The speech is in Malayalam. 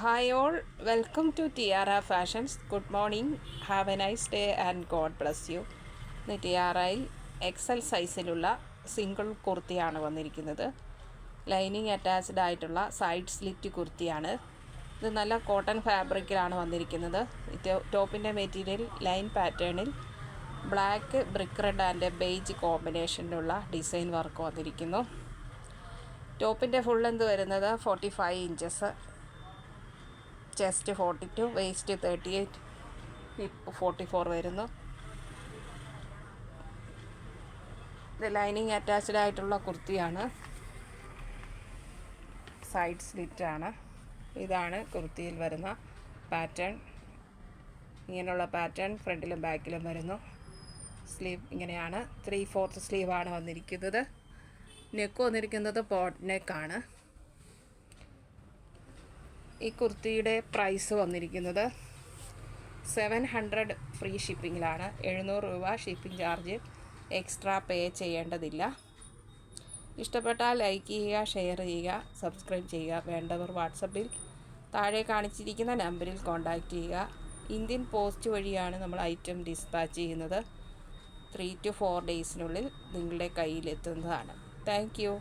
Hi all, welcome to Tiara Fashions. Good morning, have a nice day and God bless you. ഇന്ന് ടിയാറയിൽ എക്സൽ സൈസിലുള്ള സിംഗിൾ കുർത്തിയാണ് വന്നിരിക്കുന്നത്. ലൈനിങ് അറ്റാച്ച്ഡ് ആയിട്ടുള്ള സൈഡ് സ്ലിറ്റ് കുർത്തിയാണ്. ഇത് നല്ല കോട്ടൺ ഫാബ്രിക്കിലാണ് വന്നിരിക്കുന്നത്. ടോപ്പിൻ്റെ മെറ്റീരിയൽ ലൈൻ പാറ്റേണിൽ black brick red and beige കോമ്പിനേഷനിലുള്ള ഡിസൈൻ വർക്ക് വന്നിരിക്കുന്നു. ടോപ്പിൻ്റെ ഫുൾ ലെന്ത് വരുന്നത് 45 ഇഞ്ചസ്, ചെസ്റ്റ് 42, വേസ്റ്റ് 38, ഹിപ്പ് 44 വരുന്നു. ഇത് ലൈനിങ് അറ്റാച്ച്ഡ് ആയിട്ടുള്ള കുർത്തിയാണ്, സൈഡ് സ്ലിറ്റാണ്. ഇതാണ് കുർത്തിയിൽ വരുന്ന പാറ്റേൺ. ഇങ്ങനെയുള്ള പാറ്റേൺ ഫ്രണ്ടിലും ബാക്കിലും വരുന്നു. സ്ലീവ് ഇങ്ങനെയാണ്, 3/4 സ്ലീവാണ് വന്നിരിക്കുന്നത്. നെക്ക് വന്നിരിക്കുന്നത് പോട്ട് നെക്കാണ്. ഈ കുർത്തിയുടെ പ്രൈസ് വന്നിരിക്കുന്നത് 700 ഫ്രീ ഷിപ്പിങ്ങിലാണ്. 700 രൂപ ഷിപ്പിംഗ് ചാർജ് എക്സ്ട്രാ പേ ചെയ്യേണ്ടതില്ല. ഇഷ്ടപ്പെട്ടാൽ ലൈക്ക് ചെയ്യുക, ഷെയർ ചെയ്യുക, സബ്സ്ക്രൈബ് ചെയ്യുക. വേണ്ടവർ വാട്സപ്പിൽ താഴെ കാണിച്ചിരിക്കുന്ന നമ്പറിൽ കോൺടാക്റ്റ് ചെയ്യുക. ഇന്ത്യൻ പോസ്റ്റ് വഴിയാണ് നമ്മൾ ഐറ്റം ഡിസ്പാച്ച് ചെയ്യുന്നത്. 3 to 4 ഡേയ്സിനുള്ളിൽ നിങ്ങളുടെ കയ്യിലെത്തുന്നതാണ്. Thank you.